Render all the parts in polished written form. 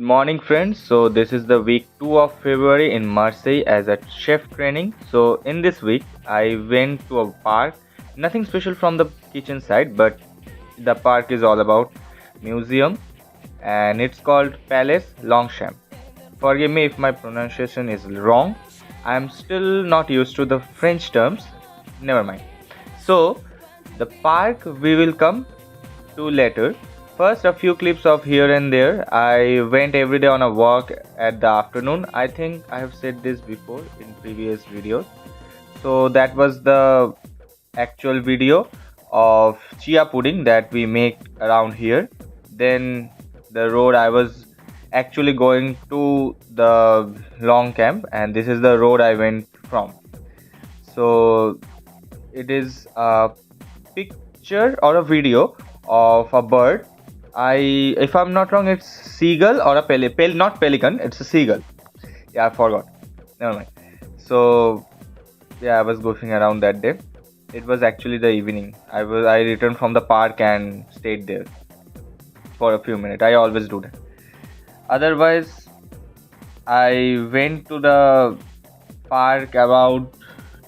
Morning, friends. So this is the week 2 of February in Marseille as a chef training. So in this week I went to a park. Nothing special from the kitchen side, but the park is all about museum, and it's called Palace Longchamp. Forgive me if my pronunciation is wrong. I am still not used to the French terms. Never mind. So the park we will come to later. First, a few clips of here and there. I went every day on a walk at the afternoon. I think I have said this before in previous videos. So that was the actual video of chia pudding that we make around here. Then the road I was actually going to the Longchamp, and this is the road I went from. So it is a picture or a video of a bird. If I'm not wrong, it's seagull or a not pelican. It's a seagull. Yeah, I forgot. Never mind. So yeah, I was goofing around that day. It was actually the evening. I returned from the park and stayed there for a few minutes. I always do that. Otherwise, I went to the park about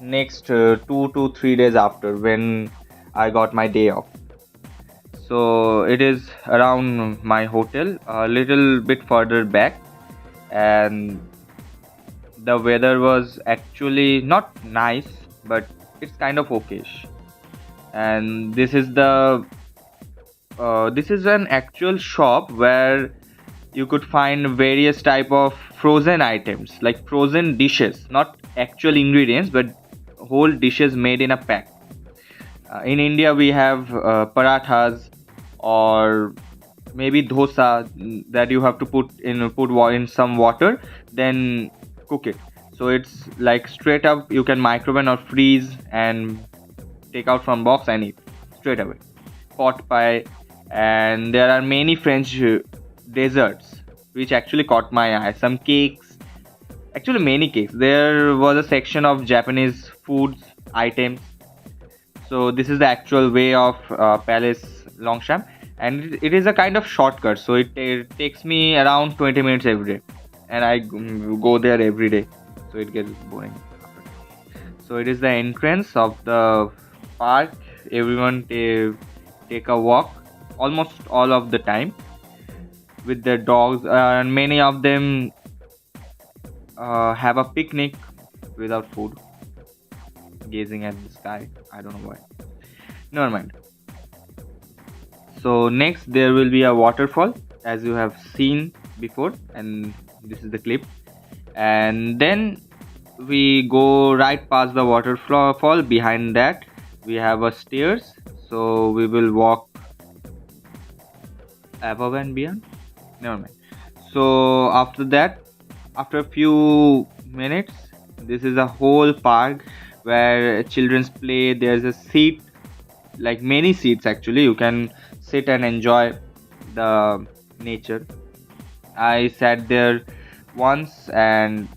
next 2 to 3 days after, when I got my day off. So it is around my hotel, a little bit further back, and the weather was actually not nice, but it's kind of okayish. And this is an actual shop where you could find various type of frozen items, like frozen dishes, not actual ingredients, but whole dishes made in a pack. In India we have parathas, or maybe dosa, that you have to put in some water, then cook it. So it's like straight up, you can microwave or freeze and take out from box and eat straight away. Pot pie, and there are many French desserts which actually caught my eye. Some cakes, actually many cakes. There was a section of Japanese foods items. So this is the actual way of Palace Longchamp, and it is a kind of shortcut. So it takes me around 20 minutes every day, and I go there every day. So it gets boring. So it is the entrance of the park. Everyone take a walk almost all of the time with their dogs, and many of them have a picnic without food, gazing at the sky. I don't know why. Never mind. So next there will be a waterfall, as you have seen before, and this is the clip. And then we go right past the waterfall. Behind that we have a stairs, so we will walk above and beyond. Never mind. So after that, after a few minutes, this is a whole park where children's play. There's a seat, like many seats actually. You can sit and enjoy the nature. I sat there once, and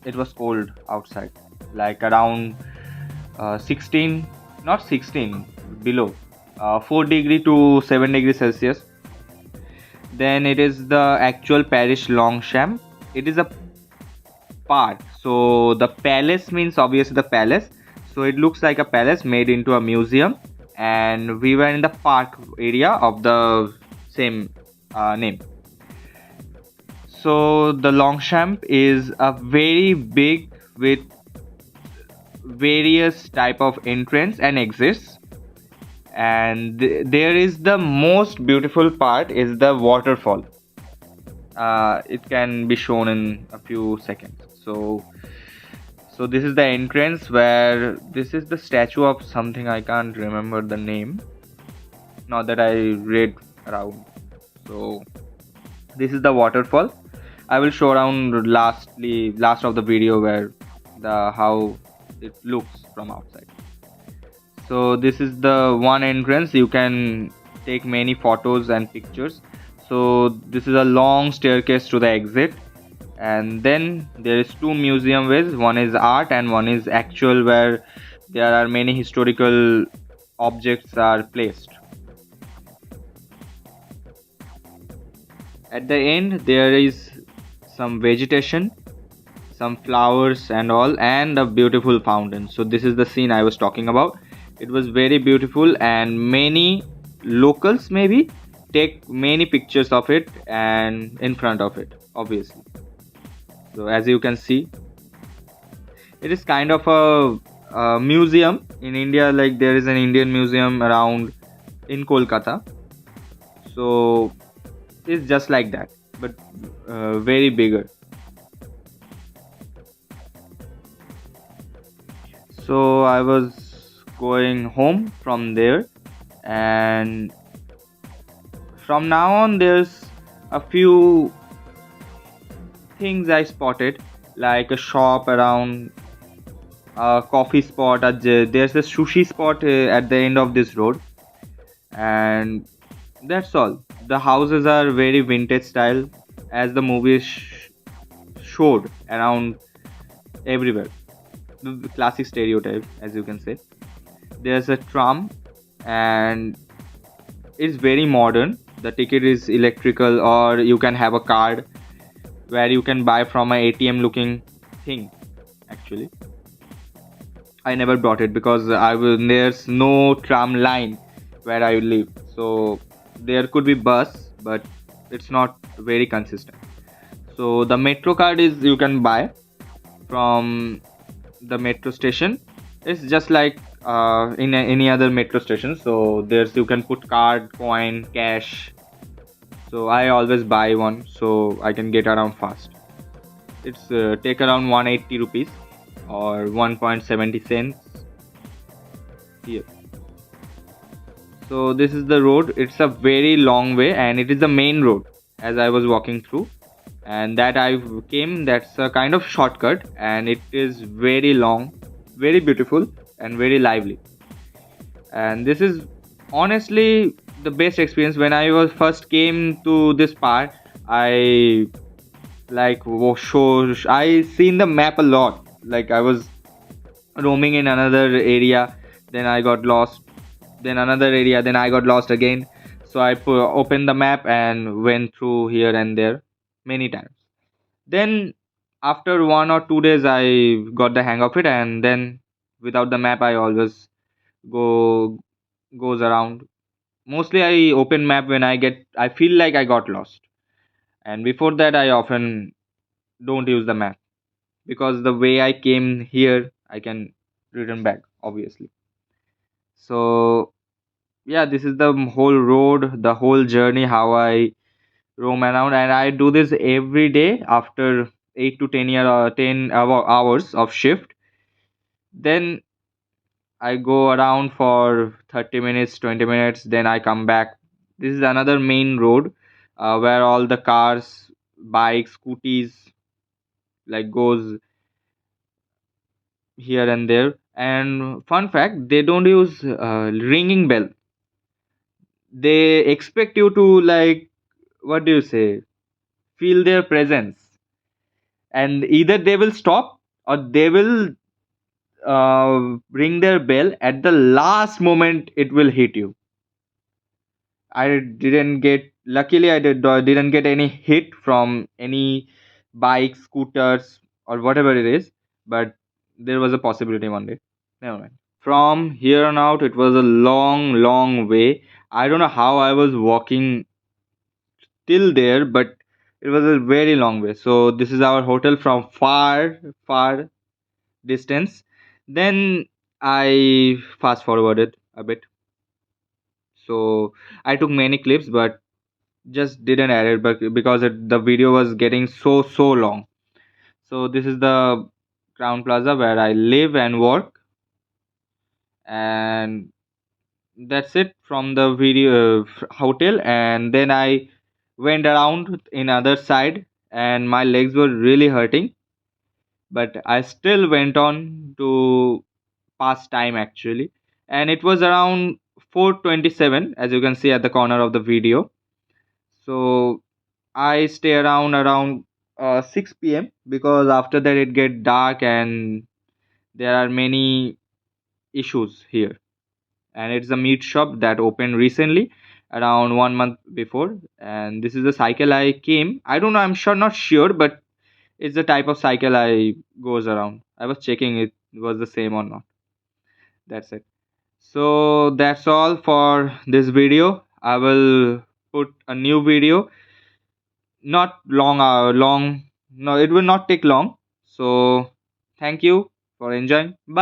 it was cold outside, like around 16, not 16, below 4 degree to 7 degrees Celsius. Then it is the actual Parish Longchamp. It is a park. So the palace means obviously the palace. So it looks like a palace made into a museum, and we were in the park area of the same name. So the Longchamp is a very big, with various type of entrance and exits, and there is the most beautiful part is the waterfall. It can be shown in a few seconds. So this is the entrance, where this is the statue of something. I can't remember the name now that I read around. So this is the waterfall. I will show around last of the video where how it looks from outside. So this is the one entrance. You can take many photos and pictures. So this is a long staircase to the exit, and then there is two museum ways. One is art and one is actual, where there are many historical objects are placed. At the end, there is some vegetation, some flowers and all, and a beautiful fountain. So this is the scene I was talking about. It was very beautiful, and many locals maybe take many pictures of it and in front of it, obviously. So as you can see, it is kind of a museum in India. Like there is an Indian museum around in Kolkata. So it's just like that, but very bigger. So I was going home from there, and from now on, there's a few things I spotted, like a shop around, a coffee spot. There's a sushi spot at the end of this road, and that's all. The houses are very vintage style, as the movie showed around everywhere. The classic stereotype, as you can say. There's a tram, and it's very modern. The ticket is electrical, or you can have a card where you can buy from a ATM looking thing. Actually, I never brought it because there's no tram line where I live. So there could be bus, but it's not very consistent. So the metro card is you can buy from the metro station. It's just like in any other metro station. So there's you can put card, coin, cash. So I always buy one so I can get around fast. It's take around 180 rupees or 1.70 cents here. So this is the road. It's a very long way, and it is the main road as I was walking through. And that I came, that's a kind of shortcut, and it is very long, very beautiful, and very lively. And this is honestly the best experience. When I was first came to this park, I like I seen the map a lot. Like I was roaming in another area, then I got lost, then another area, then I got lost again. So I opened the map and went through here and there many times. Then after 1 or 2 days I got the hang of it, and then without the map I always go goes around. Mostly I open map when I feel like I got lost. And before that I often don't use the map, because the way I came here I can return back obviously. So yeah, this is the whole road, the whole journey, how I roam around, and I do this every day after 8 to 10 hours of shift. Then I go around for 30 minutes, 20 minutes, then I come back. This is another main road where all the cars, bikes, scooties like goes here and there. And fun fact, they don't use ringing bell. They expect you to, like, what do you say, feel their presence, and either they will stop or they will ring their bell at the last moment it will hit you. I didn't get, luckily I didn't get any hit from any bikes, scooters, or whatever it is, but there was a possibility one day. Never mind. From here on out, it was a long, long way. I don't know how I was walking till there, but it was a very long way. So this is our hotel from far, far distance. Then I fast forwarded a bit. So I took many clips, but just didn't add it, but because the video was getting so long. So this is the Crown Plaza where I live and work, and that's it from the video hotel. And then I went around in other side, and my legs were really hurting, but I still went on to pass time actually. And it was around 4:27, as you can see at the corner of the video. So I stay around 6 p.m. because after that it get dark and there are many issues here. And it's a meat shop that opened recently, around 1 month before, and this is the cycle I came. I don't know, I'm sure not sure, but it's the type of cycle I goes around. I was checking it was the same or not. That's it. So that's all for this video. I will put a new video, not long, long. No, it will not take long. So thank you for enjoying. Bye.